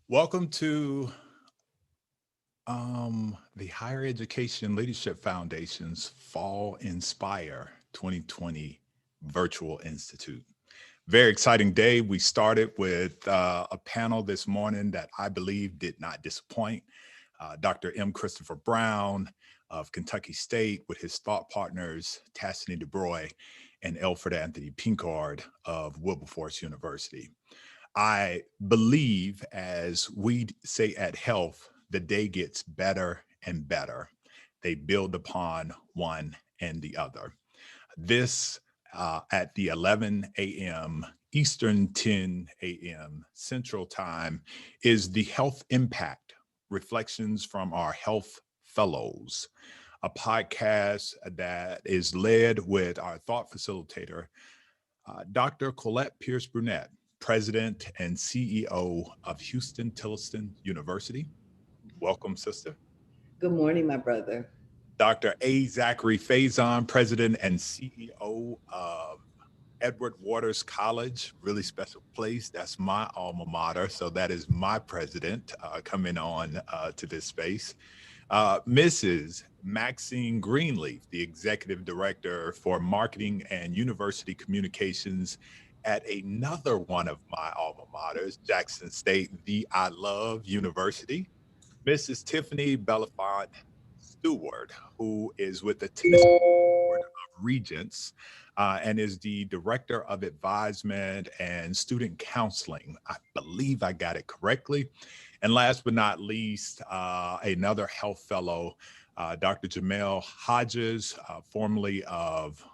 Welcome to the Higher Education Leadership Foundation's Fall Inspire 2020 Virtual Institute. Very exciting day. We started with a panel this morning that I believe did not disappoint. Dr. M. Christopher Brown of Kentucky State with his thought partners, Tassini DeBroy and Elford Anthony Pinkard of Wilberforce University. I believe, as we say at H.E.L.F, the day gets better and better. They build upon one and the other. This at the 11 a.m. Eastern, 10 a.m. Central Time is the Health Impact Reflections from our Health Fellows, a podcast that is led with our thought facilitator, Dr. Colette Pierce-Burnette, President and CEO of Houston-Tillotson University. Welcome, sister. Good morning, my brother. Dr. A. Zachary Faison, President and CEO of Edward Waters College, really special place. That's my alma mater. So that is my president coming on to this space. Mrs. Maxine Greenleaf, the Executive Director for Marketing and University Communications at another one of my alma maters, Jackson State, the I Love University. Mrs. Tiffany Belafont Stewart, who is with the Tennessee Board of Regents and is the Director of Advisement and Student Counseling. I believe I got it correctly. And last but not least, another health fellow, Dr. Jamel Hodges, formerly of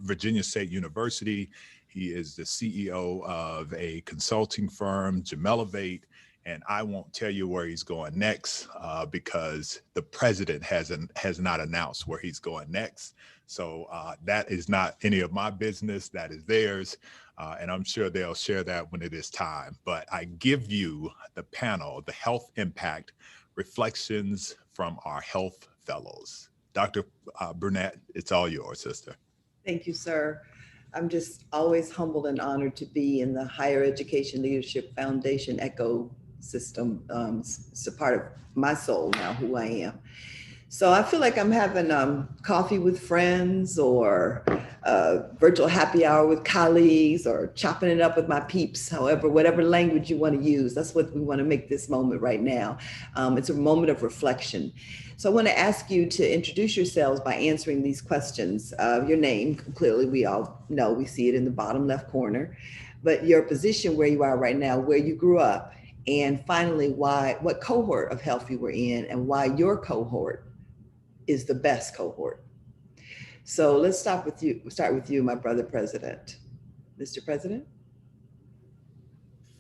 Virginia State University. He is the CEO of a consulting firm, Jamel, and I won't tell you where he's going next because the president has not announced where he's going next. So that is not any of my business. That is theirs. And I'm sure they'll share that when it is time. But I give you the panel, the Health Impact Reflections from our Health Fellows. Dr. Burnette, it's all yours, sister. Thank you, sir. I'm just always humbled and honored to be in the Higher Education Leadership Foundation ecosystem. It's a part of my soul now, who I am. So I feel like I'm having coffee with friends or virtual happy hour with colleagues or chopping it up with my peeps, however, whatever language you want to use. That's what we want to make this moment right now. It's a moment of reflection. So I want to ask you to introduce yourselves by answering these questions. Your name, clearly we all know, we see it in the bottom left corner, but your position where you are right now, where you grew up, and finally, what cohort of health you were in and why your cohort is the best cohort. So let's start with you, my brother president. Mr. President.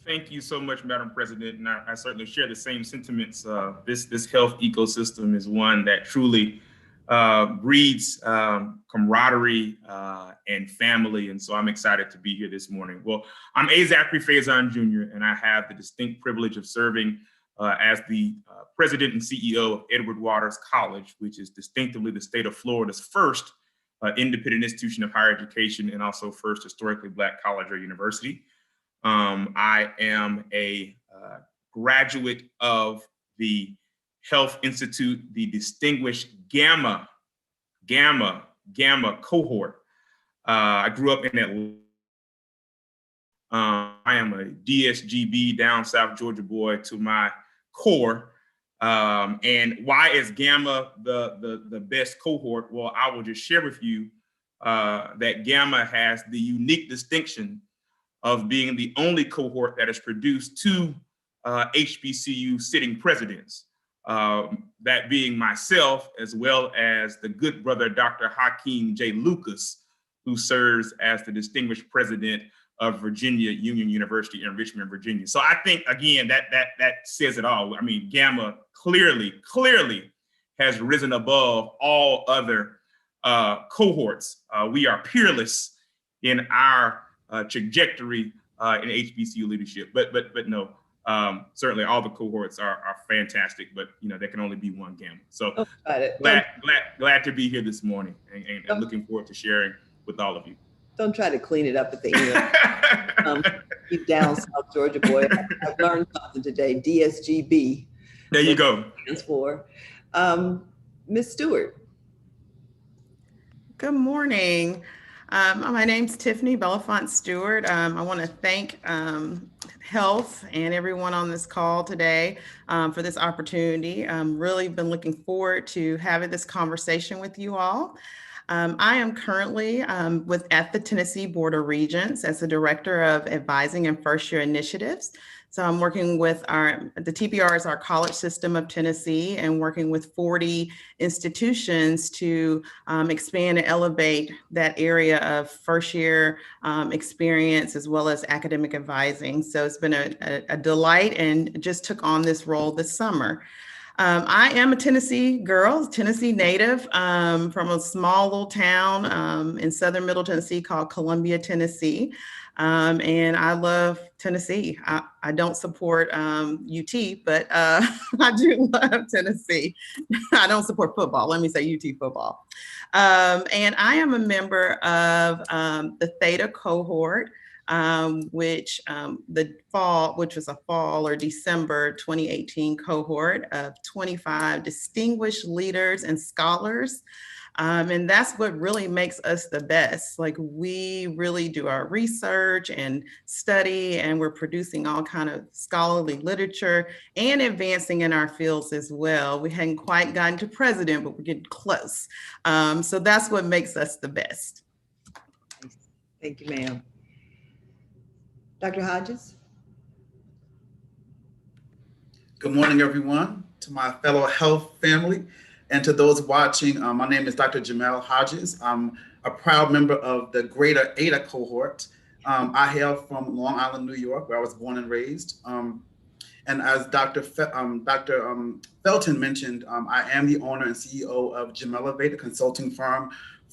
Thank you so much, Madam President. And I certainly share the same sentiments. This health ecosystem is one that truly breeds camaraderie and family. And so I'm excited to be here this morning. Well, I'm A. Zachary Faison Jr., and I have the distinct privilege of serving as the president and CEO of Edward Waters College, which is distinctively the state of Florida's first independent institution of higher education and also first historically Black college or university. I am a graduate of the Health Institute, the distinguished Gamma cohort. I grew up in Atlanta. I am a DSGB, down South Georgia boy to my core. And why is Gamma the best cohort? Well, I will just share with you that Gamma has the unique distinction of being the only cohort that has produced two HBCU sitting presidents, that being myself, as well as the good brother, Dr. Hakeem J. Lucas, who serves as the distinguished president of Virginia Union University in Richmond, Virginia. So I think, again, that says it all. I mean, Gamma clearly has risen above all other cohorts. We are peerless in our trajectory in HBCU leadership, but no, certainly all the cohorts are fantastic, but there can only be one Gamma. So glad to be here this morning and looking forward to sharing with all of you. Don't try to clean it up at the end. You down South Georgia boy. I've learned something today. DSGB. There you go. Stands for. Ms. Stewart. Good morning. My name's Tiffany Belafonte Stewart. I want to thank H.E.L.F. and everyone on this call today for this opportunity. Really been looking forward to having this conversation with you all. I am currently at the Tennessee Board of Regents as the Director of Advising and First Year Initiatives. So I'm working with the TBR is our college system of Tennessee, and working with 40 institutions to expand and elevate that area of first year experience as well as academic advising. So it's been a delight, and just took on this role this summer. I am a Tennessee girl, Tennessee native, from a small little town in southern middle Tennessee called Columbia, Tennessee. And I love Tennessee. I don't support UT, but I do love Tennessee. I don't support football. Let me say UT football. And I am a member of the Theta cohort, which was a fall or December 2018 cohort of 25 distinguished leaders and scholars. And that's what really makes us the best. Like, we really do our research and study, and we're producing all kind of scholarly literature and advancing in our fields as well. We hadn't quite gotten to president, but we're getting close. So that's what makes us the best. Thank you, ma'am. Dr. Hodges. Good morning, everyone. To my fellow H.E.L.F. family and to those watching, my name is Dr. Jamel Hodges. I'm a proud member of the greater ADA cohort. I hail from Long Island, New York, where I was born and raised. And as Dr. Felton mentioned, I am the owner and CEO of Jamel Hodges, a consulting firm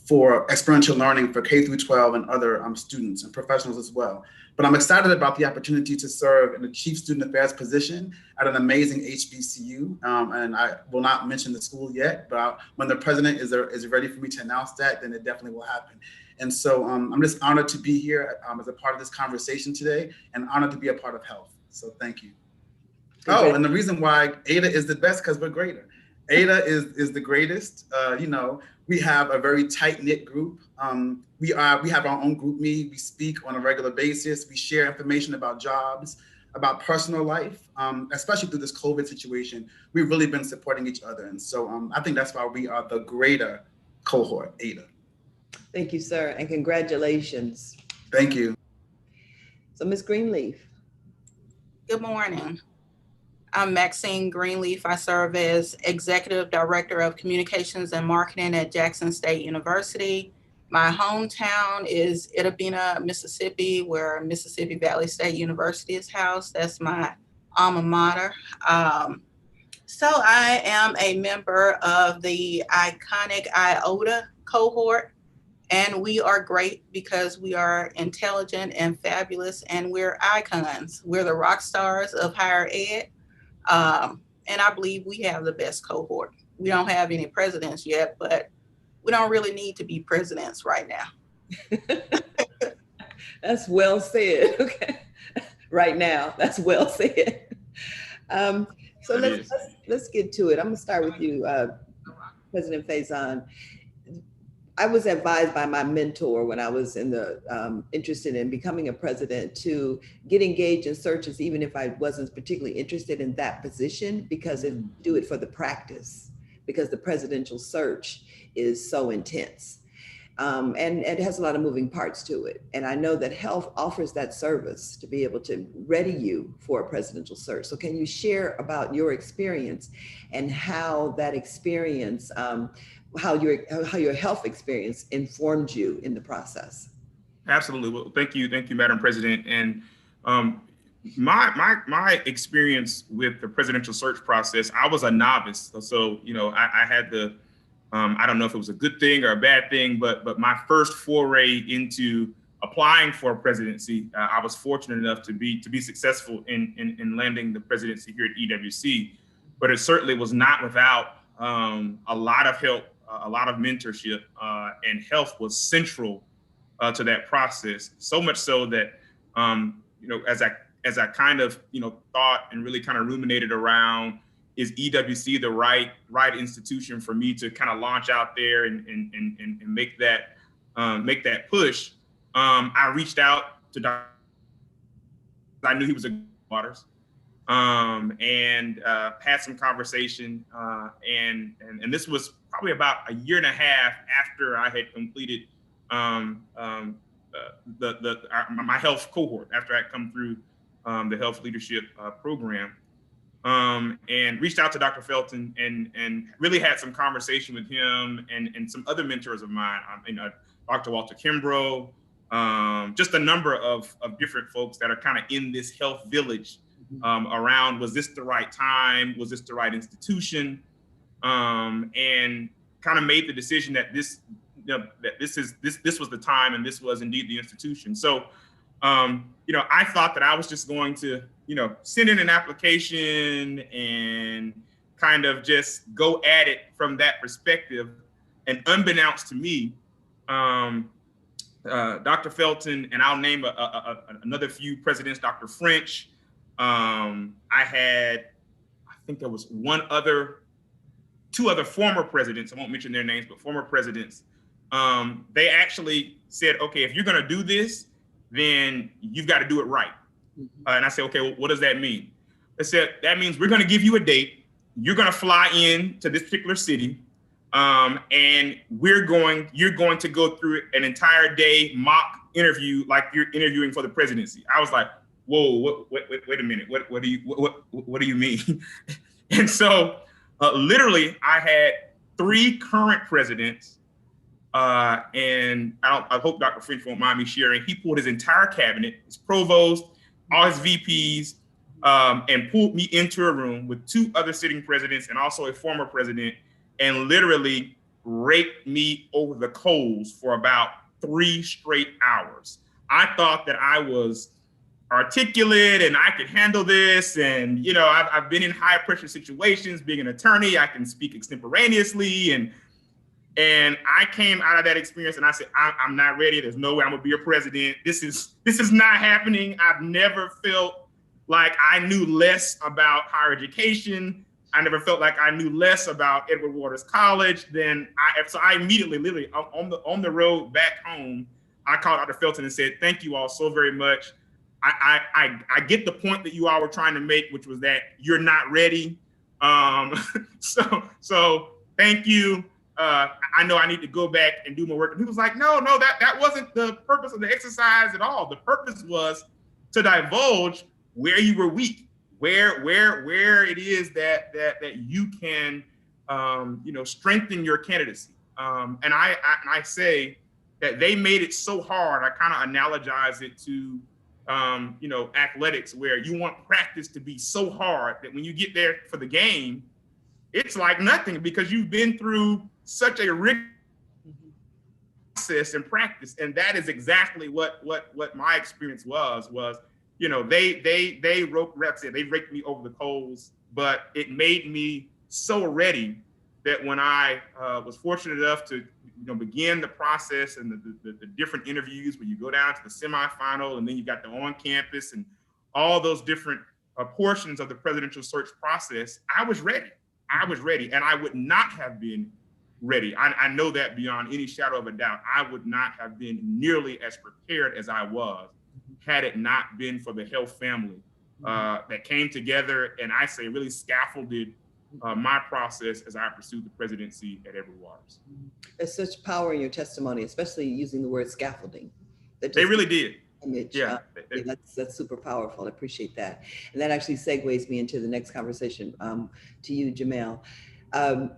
for experiential learning for K through 12 and other students and professionals as well. But I'm excited about the opportunity to serve in the Chief Student Affairs position at an amazing HBCU. And I will not mention the school yet, but when the president is ready for me to announce that, then it definitely will happen. And so I'm just honored to be here as a part of this conversation today, and honored to be a part of H.E.L.F. So thank you. Oh, and the reason why ADA is the best, because we're greater. ADA is the greatest. We have a very tight-knit group. We have our own group meet. We speak on a regular basis. We share information about jobs, about personal life, especially through this COVID situation. We've really been supporting each other. And so I think that's why we are the greater cohort, ADA. Thank you, sir, and congratulations. Thank you. So, Ms. Greenleaf. Good morning. I'm Maxine Greenleaf. I serve as Executive Director of Communications and Marketing at Jackson State University. My hometown is Itta Bena, Mississippi, where Mississippi Valley State University is housed. That's my alma mater. So I am a member of the iconic IOTA cohort, and we are great because we are intelligent and fabulous, and we're icons. We're the rock stars of higher ed. And I believe we have the best cohort. We don't have any presidents yet, but we don't really need to be presidents right now. That's well said. Okay, right now, that's well said. So let's get to it. I'm gonna start with you, President Faison. I was advised by my mentor when I was interested in becoming a president to get engaged in searches, even if I wasn't particularly interested in that position, because do it for the practice, because the presidential search is so intense. And it has a lot of moving parts to it. And I know that H.E.L.F. offers that service to be able to ready you for a presidential search. So can you share about your experience and how that experience, how your H.E.L.F. experience informed you in the process? Absolutely. Well, thank you, Madam President. And my experience with the presidential search process, I was a novice. So I had the I don't know if it was a good thing or a bad thing, but my first foray into applying for a presidency, I was fortunate enough to be successful in landing the presidency here at EWC. But it certainly was not without a lot of help, a lot of mentorship, and H.E.L.F. was central to that process. So much so that as I kind of, thought and really kind of ruminated around, is EWC the right institution for me to kind of launch out there and make that push? I reached out to Dr. I knew he was a Waters, and had some conversation, and this was probably about a year and a half after I had completed my health cohort, after I had come through the health leadership program, and reached out to Dr. Felton and really had some conversation with him and some other mentors of mine, Dr. Walter Kimbrough, just a number of different folks that are kind of in this health village around, was this the right time? Was this the right institution? And kind of made the decision that this was the time, and this was indeed the institution. So, I thought that I was just going to, send in an application and kind of just go at it from that perspective. And unbeknownst to me, Dr. Felton, and I'll name another few presidents, Dr. French. I think there was two other former presidents, I won't mention their names, but former presidents. They actually said, okay, if you're going to do this, then you've got to do it right. And I said, okay, well, what does that mean? They said, that means we're going to give you a date. You're going to fly in to this particular city. And you're going to go through an entire day mock interview, like you're interviewing for the presidency. I was like, whoa, wait a minute. What do you mean? And so literally I had 3 current presidents, and I hope Dr. French won't mind me sharing. He pulled his entire cabinet, his provost, all his VPs, and pulled me into a room with 2 other sitting presidents and also a former president, and literally raked me over the coals for about 3 straight hours. I thought that I was articulate and I could handle this. And, I've been in high pressure situations, being an attorney, I can speak extemporaneously. And I came out of that experience and I said, I'm not ready. There's no way I'm gonna be a president. This is not happening. I've never felt like I knew less about higher education. I never felt like I knew less about Edward Waters College so I immediately, literally on the road back home, I called Dr. Felton and said, thank you all so very much. I get the point that you all were trying to make, which was that you're not ready. So thank you. I know I need to go back and do more work. And he was like, no, that wasn't the purpose of the exercise at all. The purpose was to divulge where you were weak, where it is that you can, strengthen your candidacy. And I say that they made it so hard. I kind of analogize it to, athletics, where you want practice to be so hard that when you get there for the game, it's like nothing, because you've been through such a rigorous process and practice. And that is exactly what my experience was, they raked me over the coals, but it made me so ready that when I was fortunate enough to begin the process and the different interviews where you go down to the semifinal, and then you got the on-campus and all those different portions of the presidential search process, I was ready, and I would not have been ready. I know that beyond any shadow of a doubt. I would not have been nearly as prepared as I was had it not been for the H.E.L.F. family that came together and I say really scaffolded my process as I pursued the presidency at Edward Waters. There's such power in your testimony, especially using the word scaffolding. They really did. Image. Yeah, that's super powerful. I appreciate that. And that actually segues me into the next conversation to you, Jamel.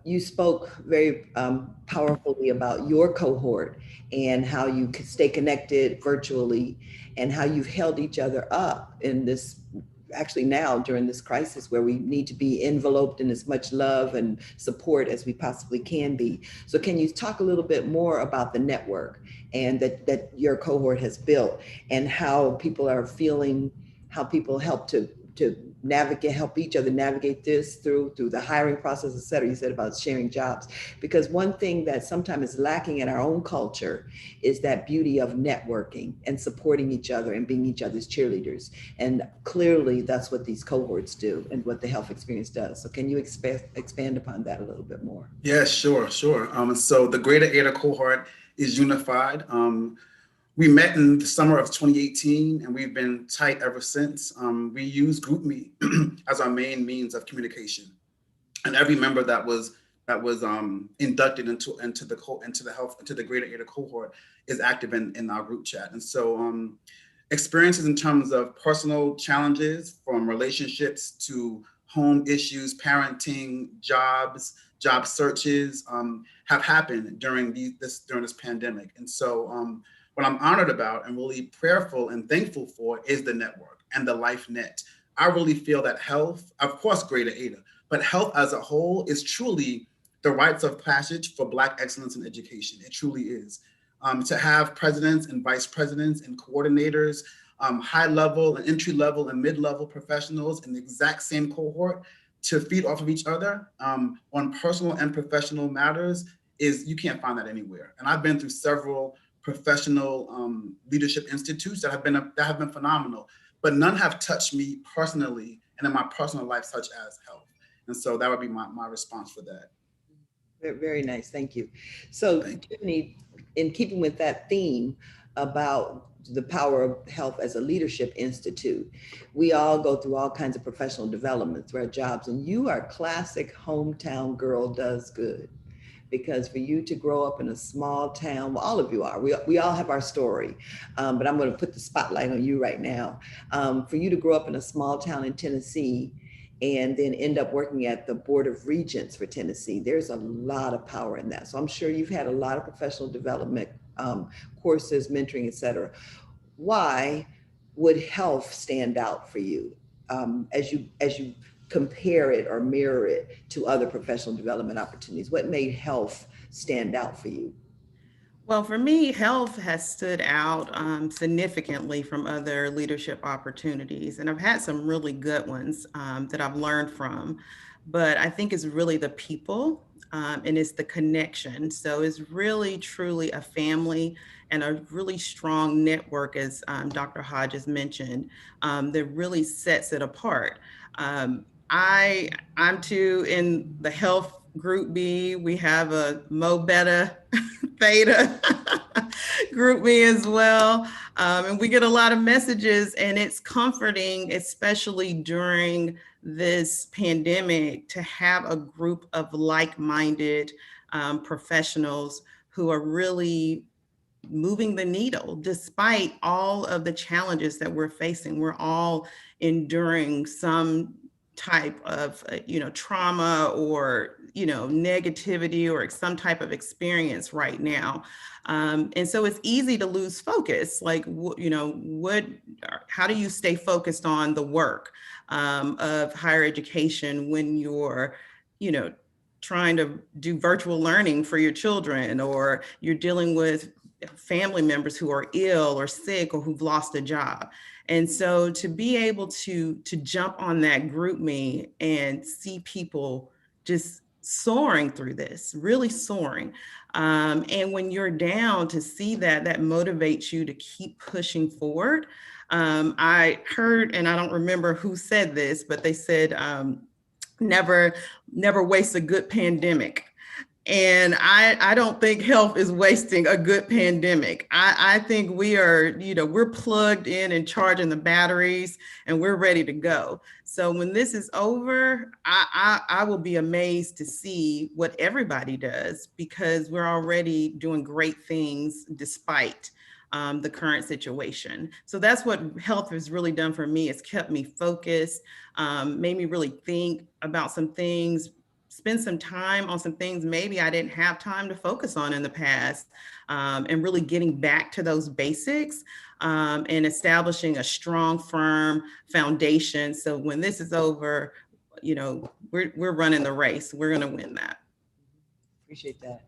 You spoke very powerfully about your cohort and how you could stay connected virtually and how you've held each other up in this, actually now during this crisis where we need to be enveloped in as much love and support as we possibly can be. So can you talk a little bit more about the network and that your cohort has built and how people are feeling, how people help to help each other navigate this through the hiring process, et cetera. You said about sharing jobs, because one thing that sometimes is lacking in our own culture is that beauty of networking and supporting each other and being each other's cheerleaders. And clearly that's what these cohorts do and what the health experience does. So can you expand upon that a little bit more? Yeah, sure. So the Greater Ada cohort is unified. We met in the summer of 2018, and we've been tight ever since. We use GroupMe as our main means of communication, and every member that was inducted into the Greater Ada cohort is active in our group chat. And so experiences in terms of personal challenges, from relationships to home issues, parenting, job searches, have happened during this pandemic. And so what I'm honored about and really prayerful and thankful for is the network and the Life Net. I really feel that health, of course, Greater Ada, but health as a whole is truly the rites of passage for Black excellence in education. It truly is. To have presidents and vice presidents and coordinators, high level and entry level and mid-level professionals in the exact same cohort to feed off of each other on personal and professional matters you can't find that anywhere. And I've been through several professional leadership institutes that have been phenomenal, but none have touched me personally and in my personal life, such as health. And so that would be my response for that. Very nice, thank you. So Tiffany, in keeping with that theme about the power of health as a leadership institute, we all go through all kinds of professional development through our jobs, and you are classic hometown girl does good. Because for you to grow up in a small town, well, all of you are, we all have our story, but I'm going to put the spotlight on you right now. For you to grow up in a small town in Tennessee and then end up working at the Board of Regents for Tennessee, there's a lot of power in that. So I'm sure you've had a lot of professional development courses, mentoring, et cetera. Why would health stand out for you as you compare it or mirror it to other professional development opportunities? What made health stand out for you? Well, for me, health has stood out significantly from other leadership opportunities. And I've had some really good ones that I've learned from, but I think it's really the people and it's the connection. So it's really, truly a family and a really strong network, as Dr. Hodges mentioned, that really sets it apart. I'm too in the health group B. We have a Mo Beta Theta group B as well. And we get a lot of messages, and it's comforting, especially during this pandemic, to have a group of like-minded professionals who are really moving the needle despite all of the challenges that we're facing. We're all enduring some type of trauma or negativity or some type of experience right now, and so it's easy to lose focus. Like, how do you stay focused on the work of higher education when you're trying to do virtual learning for your children, or you're dealing with family members who are ill or sick or who've lost a job? And so to be able to jump on that GroupMe and see people just soaring through this, really soaring. And when you're down, to see that motivates you to keep pushing forward. I heard, and I don't remember who said this, but they said, never waste a good pandemic. And I don't think health is wasting a good pandemic. I think we are, we're plugged in and charging the batteries, and we're ready to go. So when this is over, I will be amazed to see what everybody does, because we're already doing great things despite the current situation. So that's what health has really done for me. It's kept me focused, made me really think about some things, spend some time on some things maybe I didn't have time to focus on in the past, and really getting back to those basics and establishing a strong, firm foundation. So when this is over, we're running the race. We're going to win that. Appreciate that.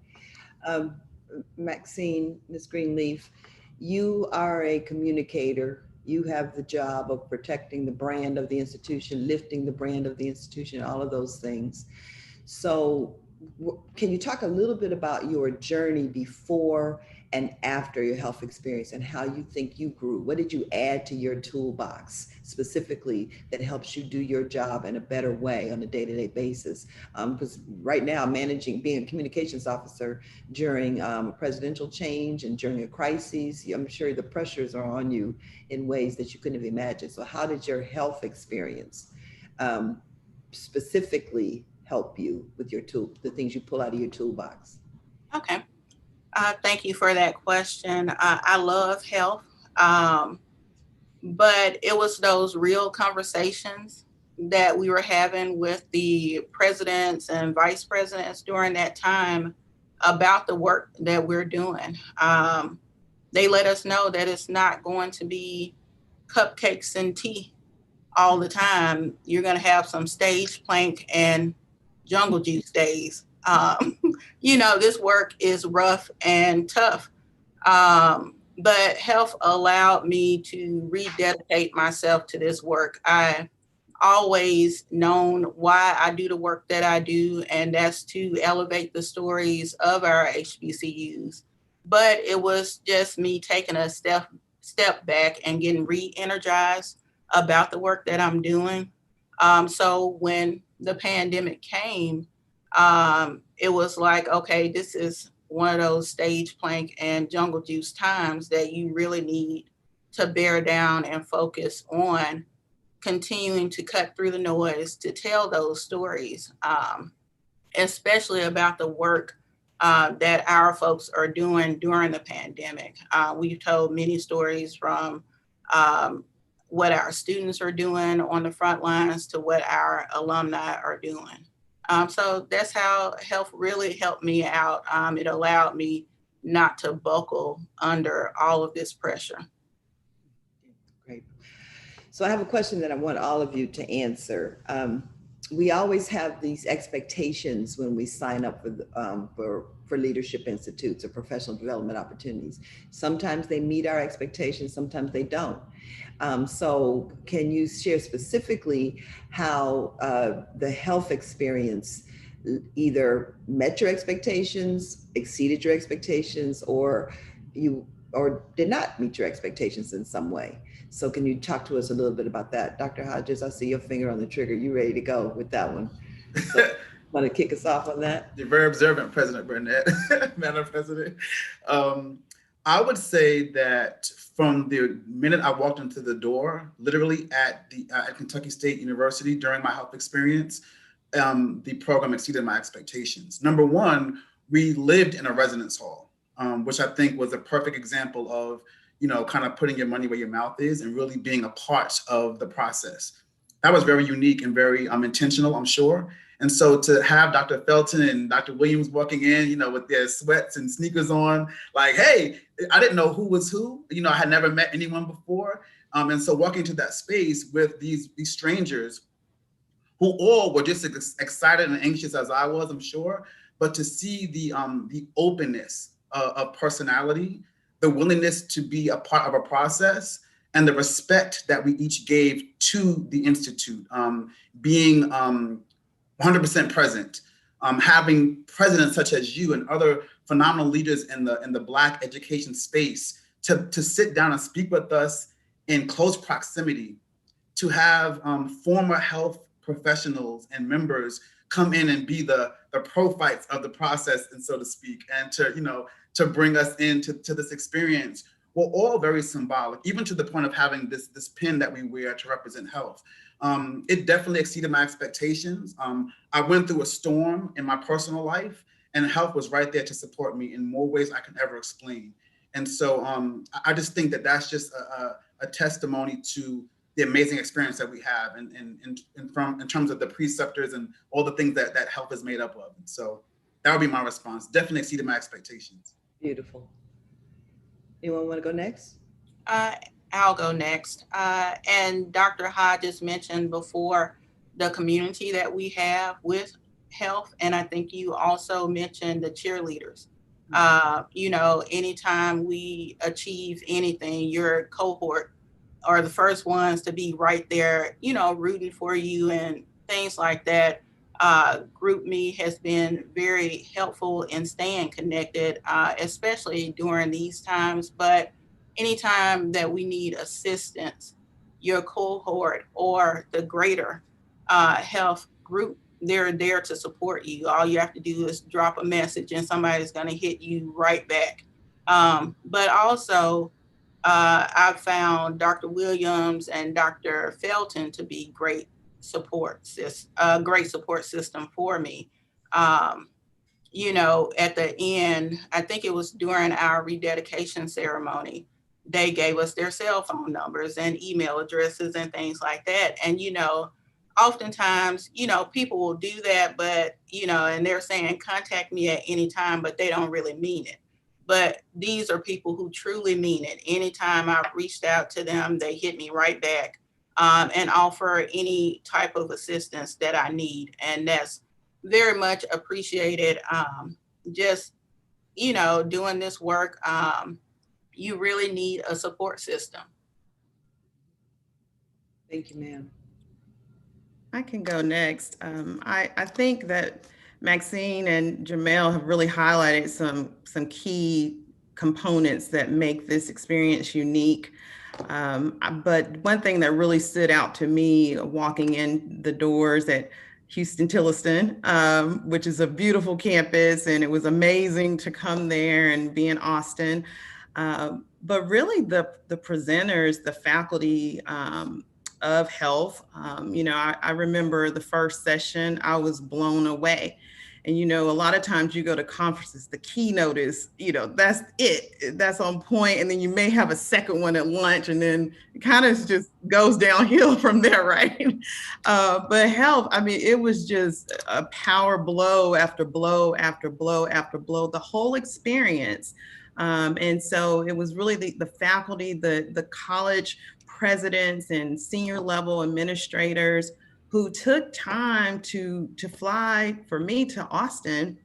Maxine, Ms. Greenleaf, you are a communicator You have the job of protecting the brand of the institution, lifting the brand of the institution, all of those things. So can you talk a little bit about your journey before and after your health experience and how you think you grew? What did you add to your toolbox specifically that helps you do your job in a better way on a day-to-day basis? Because right now, being a communications officer during a presidential change and during a crisis, I'm sure the pressures are on you in ways that you couldn't have imagined. So how did your health experience specifically help you with the things you pull out of your toolbox? Okay. Thank you for that question. I love health, but it was those real conversations that we were having with the presidents and vice presidents during that time about the work that we're doing. They let us know that it's not going to be cupcakes and tea all the time. You're going to have some stage plank and jungle juice days. This work is rough and tough. But health allowed me to rededicate myself to this work. I always known why I do the work that I do, and that's to elevate the stories of our HBCUs. But it was just me taking a step back and getting re-energized about the work that I'm doing. So when the pandemic came, it was like, okay, this is one of those stage plank and jungle juice times that you really need to bear down and focus on continuing to cut through the noise to tell those stories, especially about the work that our folks are doing during the pandemic. We've told many stories from what our students are doing on the front lines to what our alumni are doing. So that's how health really helped me out. It allowed me not to buckle under all of this pressure. Great. So I have a question that I want all of you to answer. We always have these expectations when we sign up for leadership institutes or professional development opportunities. Sometimes they meet our expectations, sometimes they don't. So can you share specifically how the health experience either met your expectations, exceeded your expectations, or did not meet your expectations in some way? So can you talk to us a little bit about that? Dr. Hodges, I see your finger on the trigger. You ready to go with that one? So, want to kick us off on that? You're very observant, President Burnett, Madam President. I would say that from the minute I walked into the door, literally at Kentucky State University during my health experience, the program exceeded my expectations. Number one, we lived in a residence hall, which I think was a perfect example of, kind of putting your money where your mouth is and really being a part of the process. That was very unique and very intentional, I'm sure. And so to have Dr. Felton and Dr. Williams walking in, with their sweats and sneakers on, like, hey, I didn't know who was who. I had never met anyone before. And so walking into that space with these strangers who all were just as excited and anxious as I was, I'm sure, but to see the openness of personality, the willingness to be a part of a process, and the respect that we each gave to the Institute, being 100% present, having presidents such as you and other phenomenal leaders in the Black education space to sit down and speak with us in close proximity, to have former health professionals and members come in and be the prophytes of the process, and so to speak, and to bring us into this experience were all very symbolic, even to the point of having this pin that we wear to represent health. It definitely exceeded my expectations. I went through a storm in my personal life, and health was right there to support me in more ways I can ever explain. And so I just think that that's just a testimony to the amazing experience that we have in terms of the preceptors and all the things that health is made up of. And so that would be my response. Definitely exceeded my expectations. Beautiful. Anyone want to go next? I'll go next. And Dr. Hodges mentioned before the community that we have with health. And I think you also mentioned the cheerleaders. Anytime we achieve anything, your cohort are the first ones to be right there, you know, rooting for you and things like that. GroupMe has been very helpful in staying connected, especially during these times. But anytime that we need assistance, your cohort or the greater health group, they're there to support you. All you have to do is drop a message and somebody's going to hit you right back. But also, I've found Dr. Williams and Dr. Felton to be great great support system for me. You know, at the end, I think it was during our rededication ceremony, they gave us their cell phone numbers and email addresses and things like that. And, you know, oftentimes, you know, people will do that, but, you know, and they're saying contact me at any time, but they don't really mean it. But these are people who truly mean it. Anytime I've reached out to them, they hit me right back, and offer any type of assistance that I need. And that's very much appreciated. Just, you know, doing this work, you really need a support system. Thank you, ma'am. I can go next. I think that Maxine and Jamel have really highlighted some key components that make this experience unique. But one thing that really stood out to me walking in the doors at Houston-Tilliston, which is a beautiful campus, and it was amazing to come there and be in Austin. But really the presenters, the faculty, of health. You know, I remember the first session, I was blown away. And, you know, a lot of times you go to conferences, the keynote is, you know, that's it, that's on point. And then you may have a second one at lunch, and then it kind of just goes downhill from there, right? But health, I mean, it was just a power blow after blow after blow after blow, the whole experience. And so it was really the faculty, the college presidents and senior level administrators who took time to fly for me to Austin,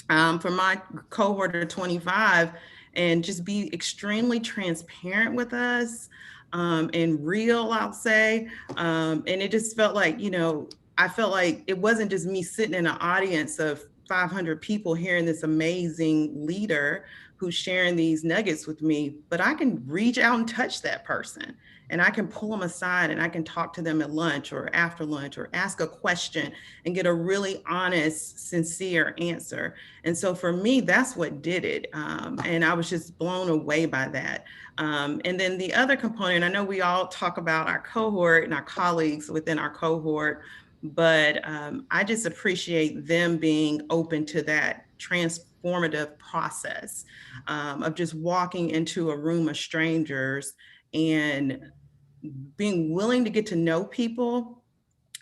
for my cohort of 25, and just be extremely transparent with us, and real, I'll say. And it just felt like, you know, I felt like it wasn't just me sitting in an audience of 500 people hearing this amazing leader who's sharing these nuggets with me, but I can reach out and touch that person. And I can pull them aside and I can talk to them at lunch or after lunch or ask a question and get a really honest, sincere answer. And so for me, that's what did it. And I was just blown away by that. And then the other component, I know we all talk about our cohort and our colleagues within our cohort, but I just appreciate them being open to that transformative process, of just walking into a room of strangers and being willing to get to know people,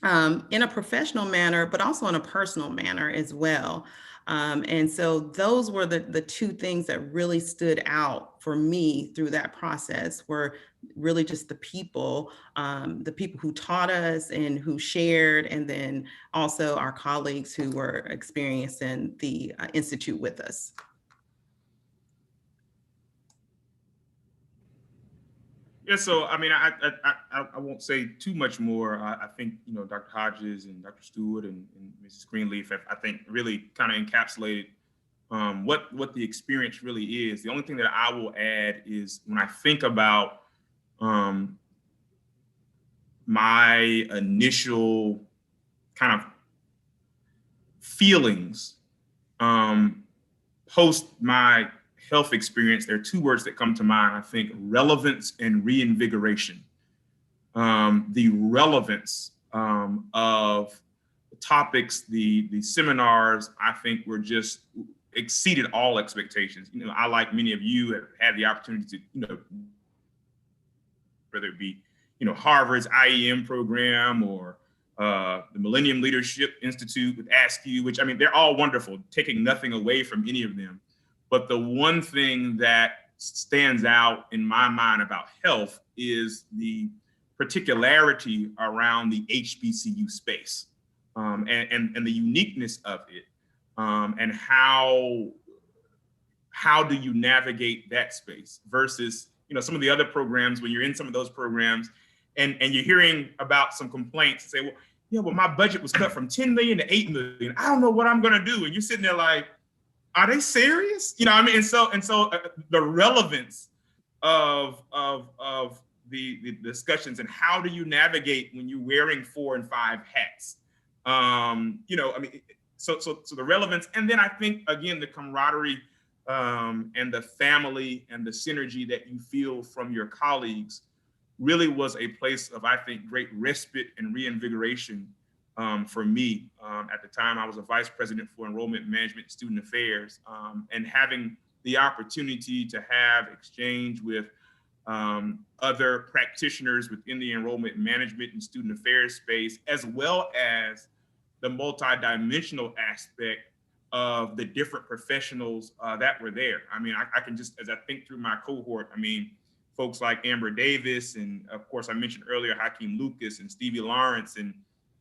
in a professional manner, but also in a personal manner as well. And so those were the two things that really stood out for me through that process, were really just the people who taught us and who shared, and then also our colleagues who were experiencing the Institute with us. Yeah, so I mean, I won't say too much more. I think, you know, Dr. Hodges and Dr. Stewart and Mrs. Greenleaf have, I think, really kind of encapsulated what the experience really is. The only thing that I will add is, when I think about my initial kind of feelings post my health experience, there are two words that come to mind. I think relevance and reinvigoration. The relevance of the topics, the seminars, I think were just exceeded all expectations. You know, I, like many of you, have had the opportunity to, you know, whether it be, you know, Harvard's IEM program or the Millennium Leadership Institute with ASCU, which, I mean, they're all wonderful, taking nothing away from any of them. But the one thing that stands out in my mind about health is the particularity around the HBCU space, and the uniqueness of it, and how do you navigate that space versus some of the other programs, when you're in some of those programs and you're hearing about some complaints, say, well, yeah, well, my budget was cut from 10 million to 8 million. I don't know what I'm going to do. And you're sitting there like, are they serious? I mean, and so the relevance of the discussions and how do you navigate when you're wearing 4 and 5 hats? I mean, so the relevance, and then I think again the camaraderie and the family and the synergy that you feel from your colleagues really was a place of, I think, great respite and reinvigoration for me. At the time, I was a vice president for enrollment management and student affairs, and having the opportunity to have exchange with other practitioners within the enrollment management and student affairs space, as well as the multidimensional aspect of the different professionals that were there. I mean, I can just, as I think through my cohort, I mean, folks like Amber Davis, and of course I mentioned earlier, Hakeem Lucas and Stevie Lawrence, and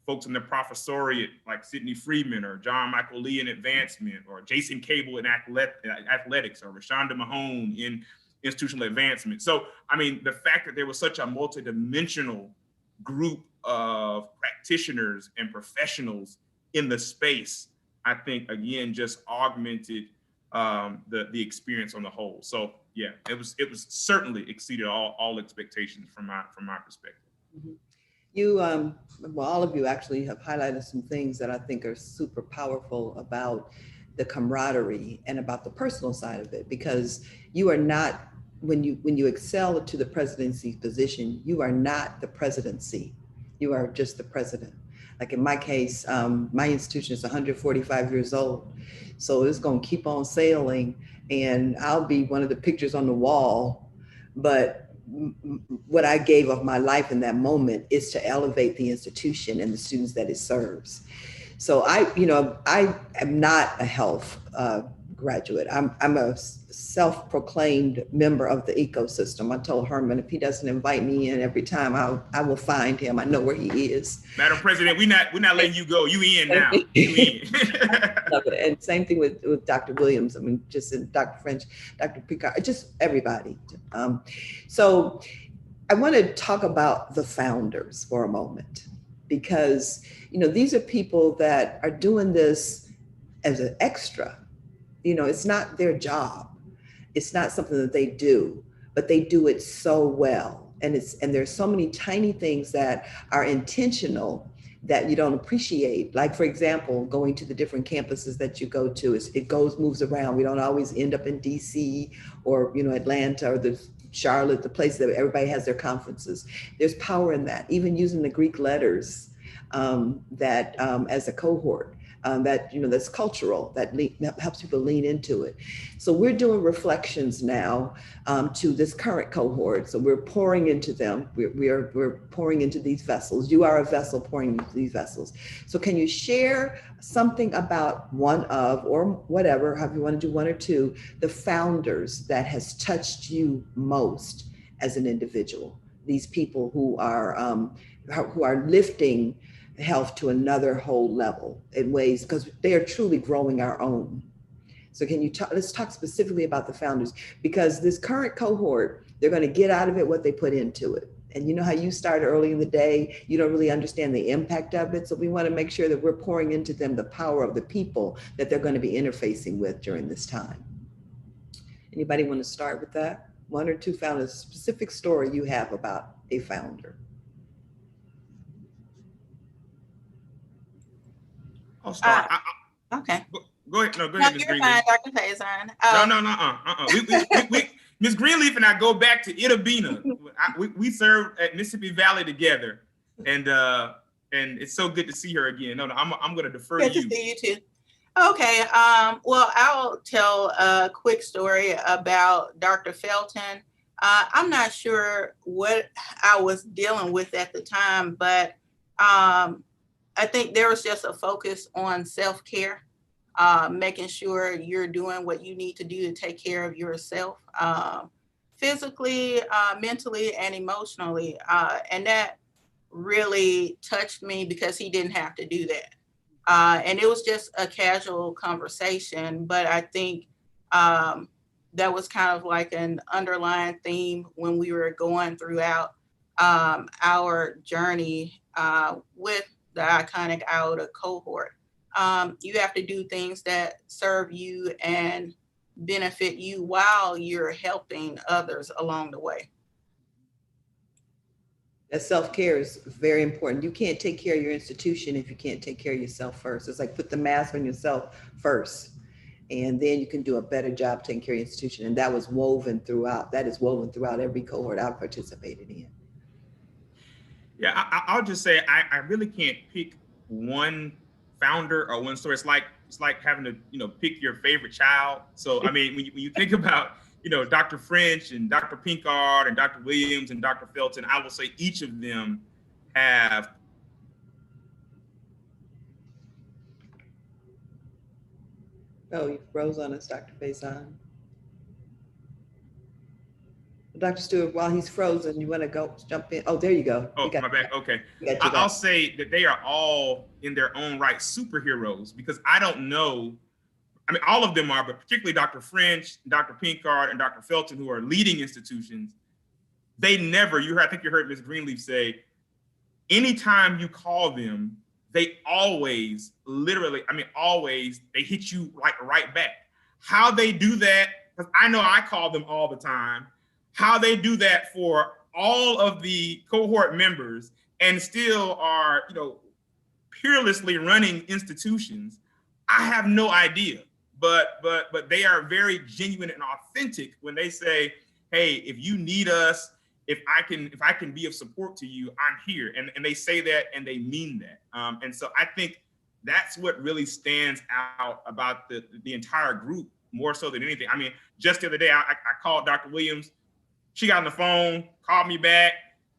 folks in the professoriate like Sidney Freeman or John Michael Lee in advancement, or Jason Cable in athletics, or Rashonda Mahone in institutional advancement. So, I mean, the fact that there was such a multidimensional group of practitioners and professionals in the space, I think, again, just augmented the experience on the whole. So yeah, it was certainly exceeded all expectations from my perspective. Mm-hmm. You, well, all of you actually have highlighted some things that I think are super powerful about the camaraderie and about the personal side of it, because you are not, when you excel to the presidency position, you are not the presidency, you are just the president. Like in my case, my institution is 145 years old, so it's going to keep on sailing, and I'll be one of the pictures on the wall. But what I gave of my life in that moment is to elevate the institution and the students that it serves. So I am not a health graduate. I'm a self-proclaimed member of the ecosystem. I told Herman, if he doesn't invite me in every time, I will find him. I know where he is. Madam President, we're not letting you go. You in now. You in. And same thing with Dr. Williams. I mean, just Dr. French, Dr. Picard, just everybody. So I want to talk about the founders for a moment, because these are people that are doing this as an extra. It's not their job. It's not something that they do, but they do it so well. And there's so many tiny things that are intentional that you don't appreciate. Like, for example, going to the different campuses that you go to, moves around. We don't always end up in DC or, Atlanta or Charlotte, the place that everybody has their conferences. There's power in that. Even using the Greek letters as a cohort. That's cultural, that helps people lean into it. So we're doing reflections now to this current cohort. So we're pouring into them. We're pouring into these vessels. You are a vessel pouring into these vessels. So can you share something about one of, or whatever, however you want to do, one or two, the founders that has touched you most as an individual? These people who are lifting health to another whole level in ways, because they are truly growing our own. So can you let's talk specifically about the founders, because this current cohort, they're going to get out of it what they put into it. And you know how you start early in the day, you don't really understand the impact of it. So we want to make sure that we're pouring into them the power of the people that they're going to be interfacing with during this time. Anybody want to start with that? One or two founders, specific story you have about a founder. I'll start. Okay. Go ahead. No, go ahead, Ms. You're Greenleaf. fine, Dr. Faison. We Ms. Greenleaf and I go back to Itabena. We served at Mississippi Valley together, and it's so good to see her again. No, I'm going to defer to you. Good to see you too. Okay. Well, I'll tell a quick story about Dr. Felton. I'm not sure what I was dealing with at the time, but I think there was just a focus on self-care, making sure you're doing what you need to do to take care of yourself, physically, mentally, and emotionally. And that really touched me because he didn't have to do that. And it was just a casual conversation, but I think that was kind of like an underlying theme when we were going throughout our journey with the iconic IOTA cohort. You have to do things that serve you and benefit you while you're helping others along the way. That self-care is very important. You can't take care of your institution if you can't take care of yourself first. It's like put the mask on yourself first, and then you can do a better job taking care of your institution. And that was woven throughout. That is woven throughout every cohort I've participated in. Yeah, I'll just say I really can't pick one founder or one story. It's like having to pick your favorite child. So I mean, when you think about Dr. French and Dr. Pinkard and Dr. Williams and Dr. Felton, I will say each of them have. Oh, you froze on us, Dr. Faison. Dr. Stewart, while he's frozen, you want to go jump in? Oh, there you go. Oh, my bad. Okay. I'll say that they are all in their own right superheroes, because I don't know. I mean, all of them are, but particularly Dr. French, Dr. Pinkard, and Dr. Felton, who are leading institutions, they never, I think you heard Ms. Greenleaf say, anytime you call them, they always, literally, always, they hit you like right back. How they do that, because I know I call them all the time, how they do that for all of the cohort members and still are, peerlessly running institutions, I have no idea. But they are very genuine and authentic when they say, hey, if you need us, if I can be of support to you, I'm here. And they say that and they mean that. And so I think that's what really stands out about the entire group, more so than anything. I mean, just the other day, I called Dr. Williams. She got on the phone, called me back.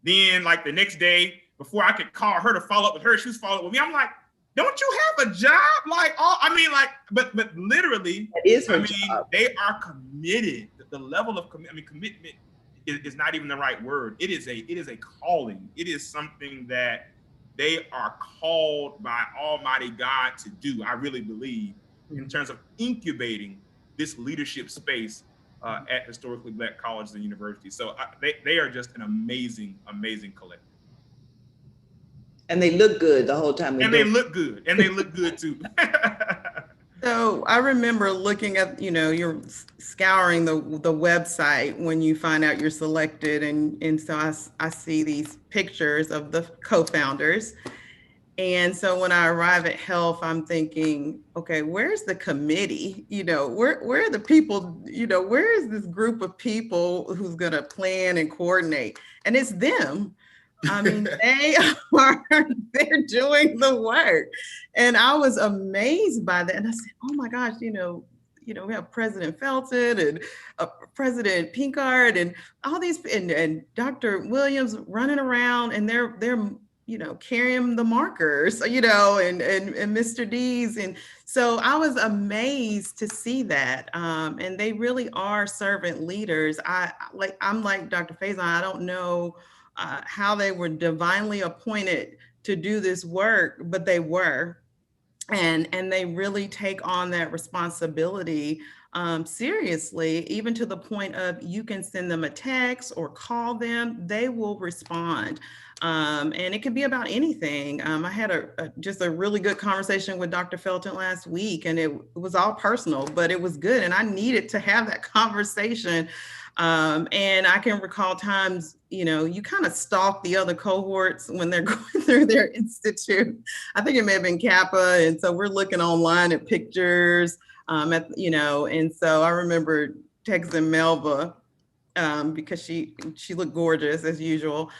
Then like the next day, before I could call her to follow up with her, she was following up with me. I'm like, don't you have a job? But literally, that is her job. They are committed. The level of commitment is not even the right word. It is a calling. It is something that they are called by Almighty God to do. I really believe in terms of incubating this leadership space at historically Black colleges and universities. So they are just an amazing, amazing collective. And they look good the whole time. They look good. And they look good too. So I remember looking at, you're scouring the website when you find out you're selected. And so I see these pictures of the co-founders. And so when I arrive at H.E.L.F, I'm thinking, okay, where's the committee? Where are the people, where is this group of people who's going to plan and coordinate? And it's them. I mean, they're doing the work. And I was amazed by that. And I said, oh my gosh, we have President Felton and President Pinkard and all these, and Dr. Williams running around, and they're carrying the markers, and Mr. D's. And so I was amazed to see that. And they really are servant leaders. I'm like Dr. Faison, I don't know how they were divinely appointed to do this work, but they were. And they really take on that responsibility seriously, even to the point of you can send them a text or call them, they will respond. And it could be about anything. I had just a really good conversation with Dr. Felton last week, and it was all personal, but it was good. And I needed to have that conversation. And I can recall times, you kind of stalk the other cohorts when they're going through their institute. I think it may have been Kappa. And so we're looking online at pictures, and so I remember texting Melva because she looked gorgeous as usual.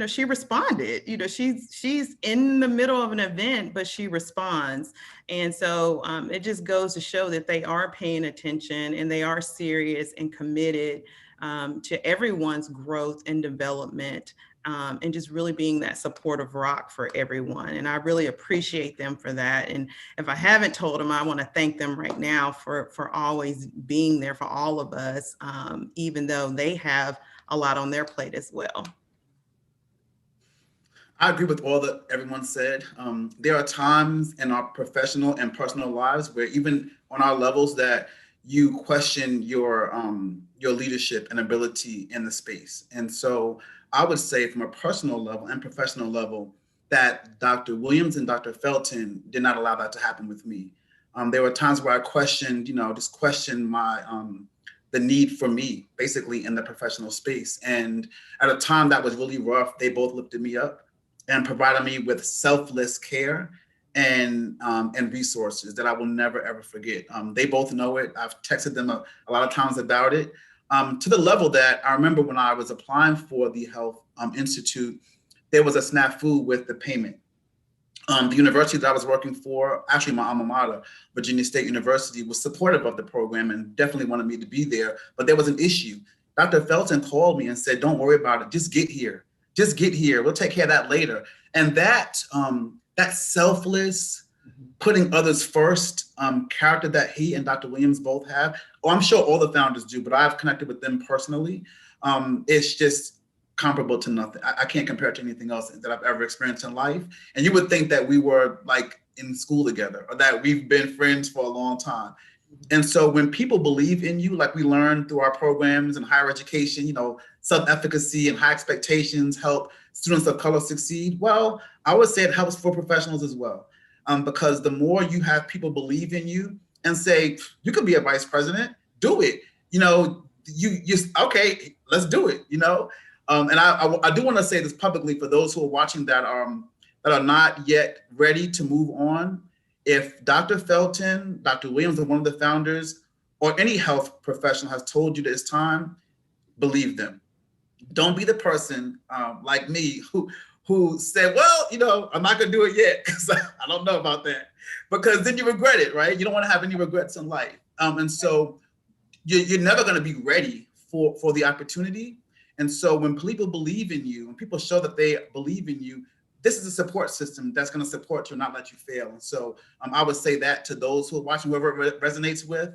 She responded, she's in the middle of an event, but she responds. And so it just goes to show that they are paying attention and they are serious and committed to everyone's growth and development, and just really being that supportive rock for everyone. And I really appreciate them for that. And if I haven't told them, I want to thank them right now for always being there for all of us, even though they have a lot on their plate as well. I agree with all that everyone said. There are times in our professional and personal lives where even on our levels that you question your leadership and ability in the space. And so I would say from a personal level and professional level that Dr. Williams and Dr. Felton did not allow that to happen with me. There were times where I questioned, just questioned my, the need for me basically in the professional space. And at a time that was really rough, they both lifted me up and provided me with selfless care and resources that I will never, ever forget. They both know it. I've texted them a lot of times about it, to the level that I remember when I was applying for the Health Institute, there was a snafu with the payment. The university that I was working for, actually my alma mater, Virginia State University, was supportive of the program and definitely wanted me to be there, but there was an issue. Dr. Felton called me and said, don't worry about it, just get here. Just get here, we'll take care of that later. And that selfless, putting others first character that he and Dr. Williams both have, I'm sure all the founders do, but I've connected with them personally. It's just comparable to nothing. I can't compare it to anything else that I've ever experienced in life. And you would think that we were like in school together or that we've been friends for a long time. And so when people believe in you, like we learned through our programs in higher education, self-efficacy and high expectations help students of color succeed. Well, I would say it helps for professionals as well. Because the more you have people believe in you and say, you could be a vice president, do it. Okay, let's do it, And I do want to say this publicly for those who are watching that are not yet ready to move on. If Dr. Felton, Dr. Williams, or one of the founders, or any health professional has told you that it's time, believe them. Don't be the person like me who said, well, I'm not going to do it yet because I don't know about that. Because then you regret it, right? You don't want to have any regrets in life. And so you're never going to be ready for the opportunity. And so when people believe in you, when people show that they believe in you, this is a support system that's going to support you and not let you fail. And so I would say that to those who are watching, whoever it resonates with,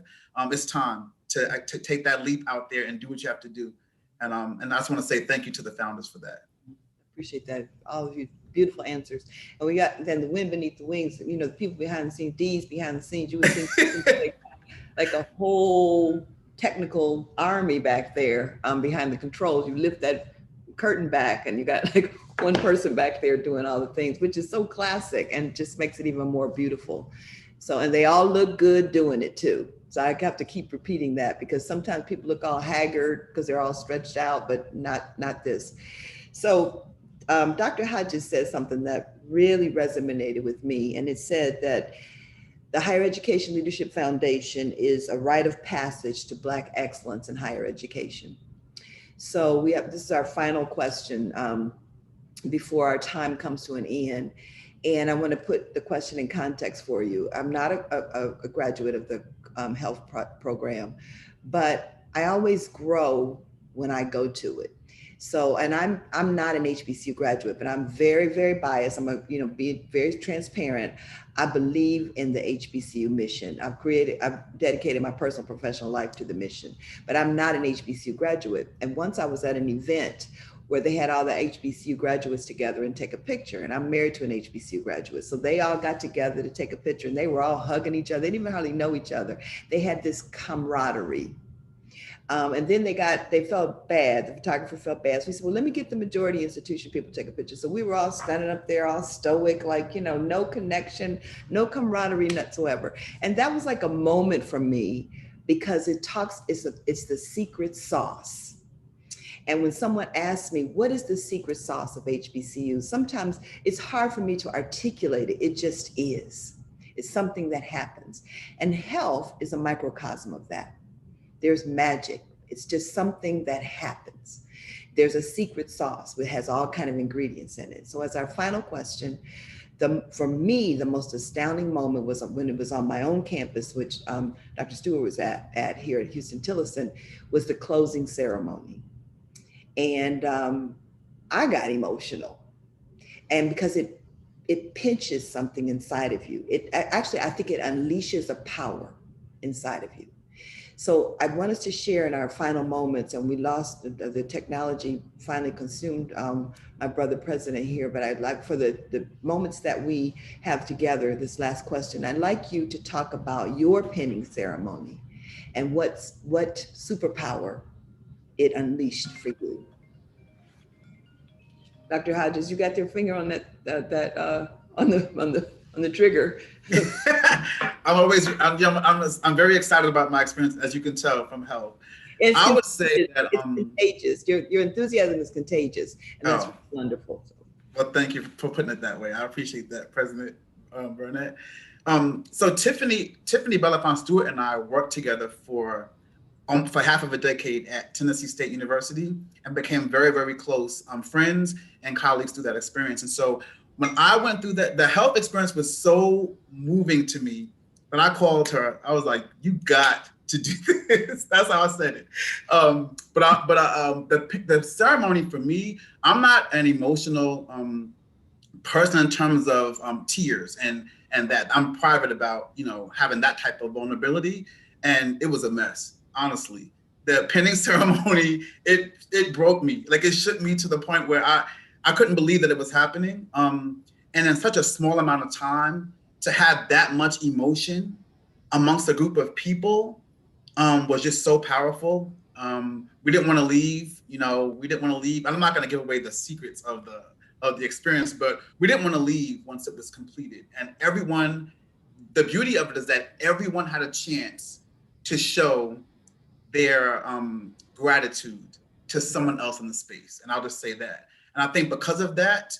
it's time to take that leap out there and do what you have to do. And I just want to say thank you to the founders for that. Appreciate that. All of you, beautiful answers. And we got then the wind beneath the wings, the people behind the scenes, D's behind the scenes, you would think like a whole technical army back there behind the controls. You lift that curtain back and you got like one person back there doing all the things, which is so classic and just makes it even more beautiful. So, and they all look good doing it too. So I have to keep repeating that because sometimes people look all haggard because they're all stretched out, but not this. So Dr. Hodges said something that really resonated with me. And it said that the Higher Education Leadership Foundation is a rite of passage to Black excellence in higher education. So this is our final question before our time comes to an end. And I want to put the question in context for you. I'm not a graduate of the health program, but I always grow when I go to it. So, and I'm not an HBCU graduate, but I'm very, very biased. I'm being very transparent. I believe in the HBCU mission. I've dedicated my personal professional life to the mission, but I'm not an HBCU graduate. And once I was at an event where they had all the HBCU graduates together and take a picture, and I'm married to an HBCU graduate. So they all got together to take a picture and they were all hugging each other. They didn't even hardly know each other. They had this camaraderie. And then they felt bad. The photographer felt bad. So we said, well, let me get the majority institution people to take a picture. So we were all standing up there, all stoic, like, no connection, no camaraderie whatsoever. And that was like a moment for me because it's the secret sauce. And when someone asks me, what is the secret sauce of HBCUs? Sometimes it's hard for me to articulate it. It just is. It's something that happens. And health is a microcosm of that. There's magic. It's just something that happens. There's a secret sauce which has all kinds of ingredients in it. So as our final question, for me, the most astounding moment was when it was on my own campus, which Dr. Stewart was at here at Houston-Tillerson, was the closing ceremony. And I got emotional. And because it pinches something inside of you. I think it unleashes a power inside of you. So I want us to share in our final moments, and we lost the technology finally consumed my brother president here, but I'd like for the moments that we have together, this last question, I'd like you to talk about your pinning ceremony and what superpower it unleashed for you. Dr. Hodges, you got your finger on on the trigger. I'm very excited about my experience, as you can tell from H.E.L.F. I would say that it's contagious. Your enthusiasm is contagious, and that's wonderful. Well, thank you for putting it that way. I appreciate that, President Burnette. So Tiffany Bellafont-Stewart and I worked together for half of a decade at Tennessee State University and became very, very close friends and colleagues through that experience. And so when I went through that, the H.E.L.F. experience was so moving to me that I called her. I was like, "You got to do this." That's how I said it. The ceremony for me, I'm not an emotional person in terms of tears and that I'm private about, having that type of vulnerability. And it was a mess, honestly. The pinning ceremony, it broke me. Like, it shook me to the point where I couldn't believe that it was happening. And in such a small amount of time, to have that much emotion amongst a group of people was just so powerful. We didn't want to leave, we didn't want to leave. I'm not going to give away the secrets of the experience, but we didn't want to leave once it was completed. And the beauty of it is that everyone had a chance to show their gratitude to someone else in the space. And I'll just say that. And I think because of that,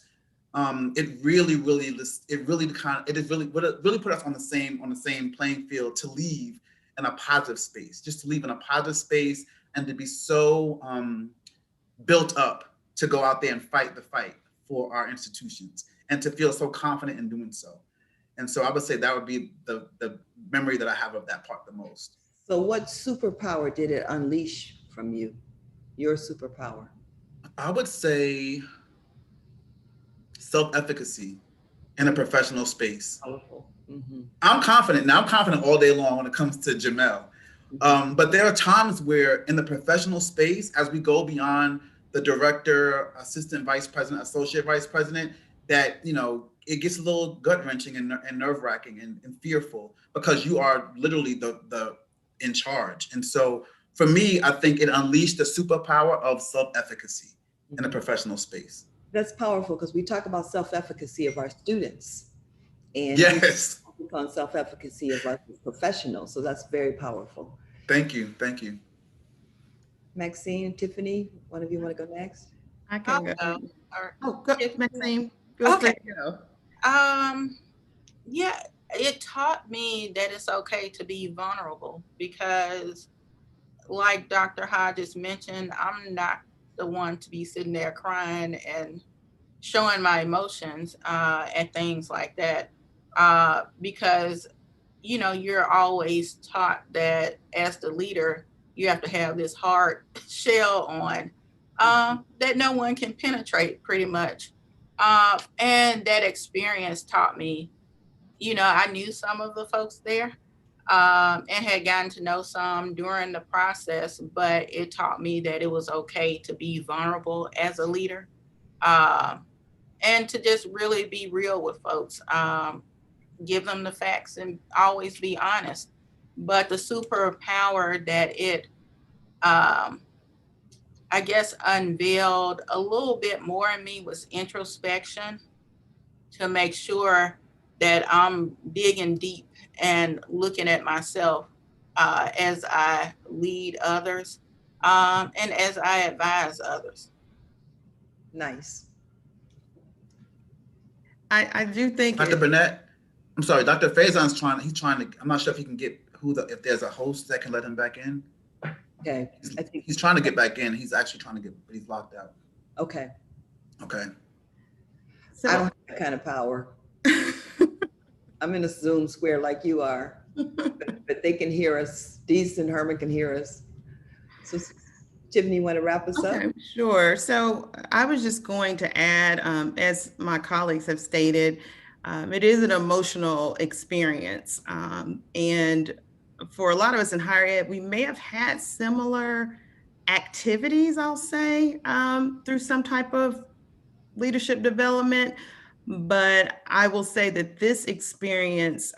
it really put us on the same playing field to leave in a positive space, just to leave in a positive space and to be so built up to go out there and fight the fight for our institutions and to feel so confident in doing so. And so I would say that would be the memory that I have of that part the most. So what superpower did it unleash from you? Your superpower? I would say self-efficacy in a professional space. Powerful. Mm-hmm. I'm confident now. I'm confident all day long when it comes to Jamel. But there are times where in the professional space, as we go beyond the director, assistant vice president, associate vice president, that, it gets a little gut-wrenching and nerve-wracking and fearful because you are literally the in charge. And so for me, I think it unleashed the superpower of self-efficacy in a professional space. That's powerful because we talk about self-efficacy of our students. And yes, we focus on self-efficacy of our professionals. So that's very powerful. Thank you. Maxine, Tiffany, one of you want to go next? I can go. Go, Maxine. Okay. Yeah, it taught me that it's okay to be vulnerable because, like Dr. Hodges mentioned, I'm not the one to be sitting there crying and showing my emotions and things like that because, you're always taught that as the leader, you have to have this hard shell on that no one can penetrate pretty much. And that experience taught me, I knew some of the folks there and had gotten to know some during the process, but it taught me that it was okay to be vulnerable as a leader and to just really be real with folks, give them the facts and always be honest. But the superpower that it, I guess, unveiled a little bit more in me was introspection, to make sure that I'm digging deep and looking at myself as I lead others and as I advise others. Nice. I do think Dr. Burnette, I'm sorry, Dr. Faison's trying to, I'm not sure if he can get if there's a host that can let him back in. Okay. I think he's trying to get back in. He's actually trying to but he's locked out. Okay. So, I don't have that kind of power. I'm in a Zoom square like you are, but they can hear us. Dees and Herman can hear us. So Tiffany, you want to wrap us up? Sure. So I was just going to add, as my colleagues have stated, it is an emotional experience. And for a lot of us in higher ed, we may have had similar activities, I'll say, through some type of leadership development. But I will say that this experience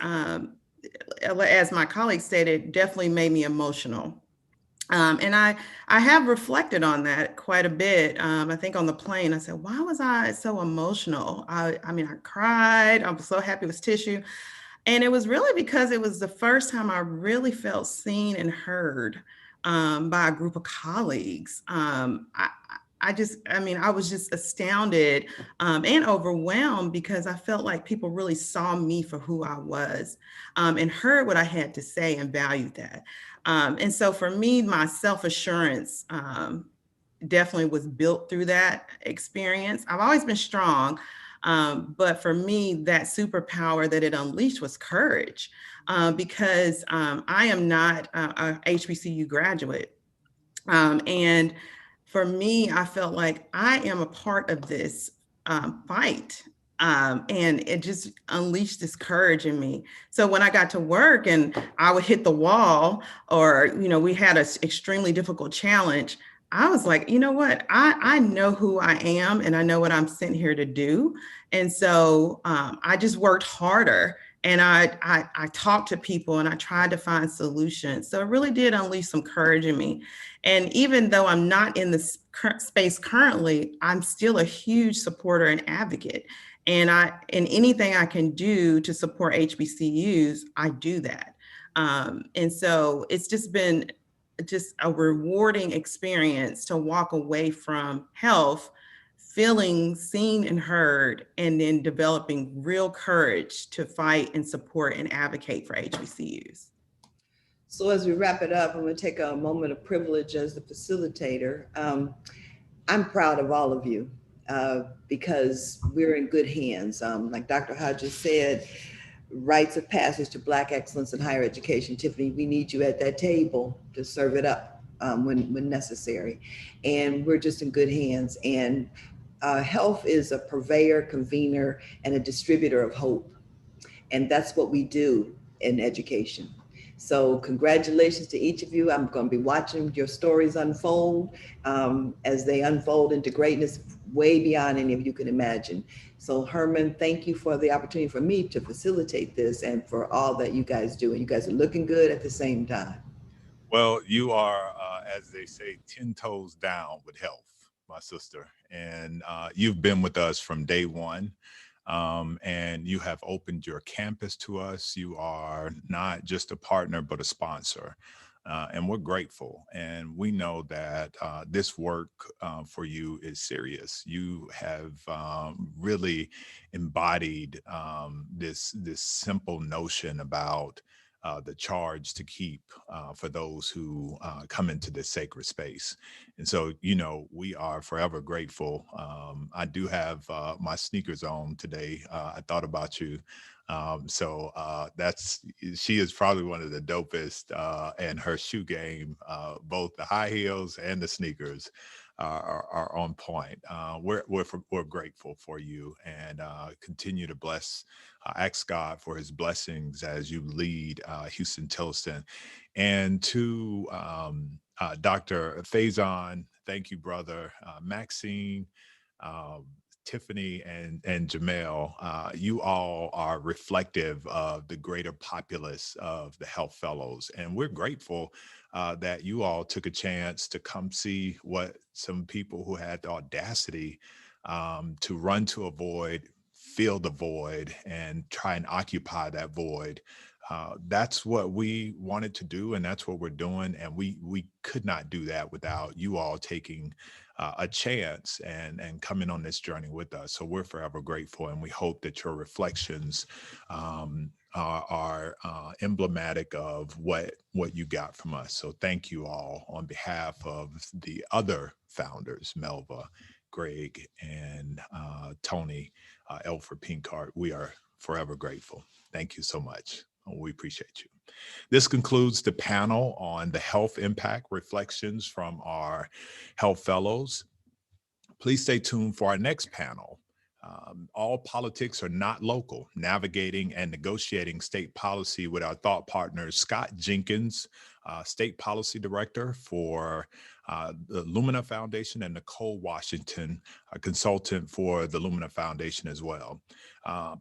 as my colleague stated, definitely made me emotional. And I have reflected on that quite a bit. I think on the plane, I said, why was I so emotional? I mean, I cried. I was so happy it was tissue. And it was really because it was the first time I really felt seen and heard by a group of colleagues. I was just astounded and overwhelmed because I felt like people really saw me for who I was and heard what I had to say and valued that. And so for me, my self-assurance definitely was built through that experience. I've always been strong, but for me, that superpower that it unleashed was courage, because I am not a HBCU graduate. And for me, I felt like I am a part of this fight. And it just unleashed this courage in me. So when I got to work and I would hit the wall, or, we had an extremely difficult challenge, I was like, you know what? I know who I am and I know what I'm sent here to do. And so I just worked harder, and I talked to people and I tried to find solutions. So it really did unleash some courage in me. And even though I'm not in the space currently, I'm still a huge supporter and advocate. And in anything I can do to support HBCUs, I do that. And so it's just been just a rewarding experience to walk away from health feeling seen and heard, and then developing real courage to fight and support and advocate for HBCUs. So as we wrap it up, I'm going to take a moment of privilege as the facilitator. I'm proud of all of you because we're in good hands. Like Dr. Hodges said, rites of passage to Black excellence in higher education. Tiffany, we need you at that table to serve it up when necessary. And we're just in good hands. And H.E.L.F is a purveyor, convener, and a distributor of hope. And that's what we do in education. So congratulations to each of you. I'm going to be watching your stories unfold as they unfold into greatness way beyond any of you can imagine. So Herman, thank you for the opportunity for me to facilitate this and for all that you guys do. And you guys are looking good at the same time. Well, you are, as they say, 10 toes down with H.E.L.F, my sister. And you've been with us from day one. And you have opened your campus to us. You are not just a partner, but a sponsor. And we're grateful. And we know that this work for you is serious. You have really embodied this simple notion about the charge to keep for those who come into this sacred space. And so, we are forever grateful. I do have my sneakers on today. I thought about you. She is probably one of the dopest, and her shoe game, both the high heels and the sneakers are on point. We're grateful for you, and continue to bless, ask God for his blessings as you lead Houston-Tilliston. And to Dr. Faison, thank you, brother. Maxine, Tiffany, and Jamel, you all are reflective of the greater populace of the H.E.L.F Fellows. And we're grateful that you all took a chance to come see what some people who had the audacity to run to a void, fill the void, and try and occupy that void. That's what we wanted to do, and that's what we're doing. And we could not do that without you all taking a chance and coming on this journey with us. So we're forever grateful, and we hope that your reflections are emblematic of what you got from us. So thank you all on behalf of the other founders, Melva, Greg, and Tony, Elford Pinkart. We are forever grateful. Thank you so much. We appreciate you. This concludes the panel on the H.E.L.F impact reflections from our H.E.L.F fellows. Please stay tuned for our next panel. All politics are not local, navigating and negotiating state policy with our thought partners, Scott Jenkins State Policy Director for the Lumina Foundation, and Nicole Washington, a consultant for the Lumina Foundation as well.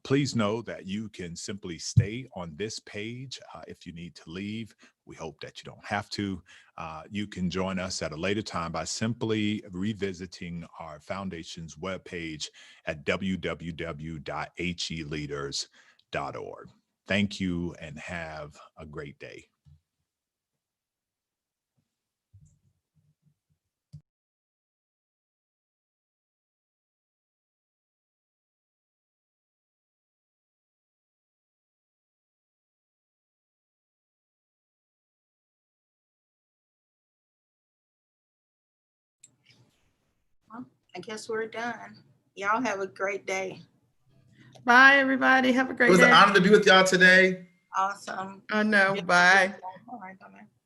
Please know that you can simply stay on this page if you need to leave. We hope that you don't have to. You can join us at a later time by simply revisiting our foundation's webpage at www.heleaders.org. Thank you and have a great day. I guess we're done. Y'all have a great day. Bye, everybody. Have a great It was day. an honor to be with y'all today. Awesome. I know. Bye. All right, bye-bye.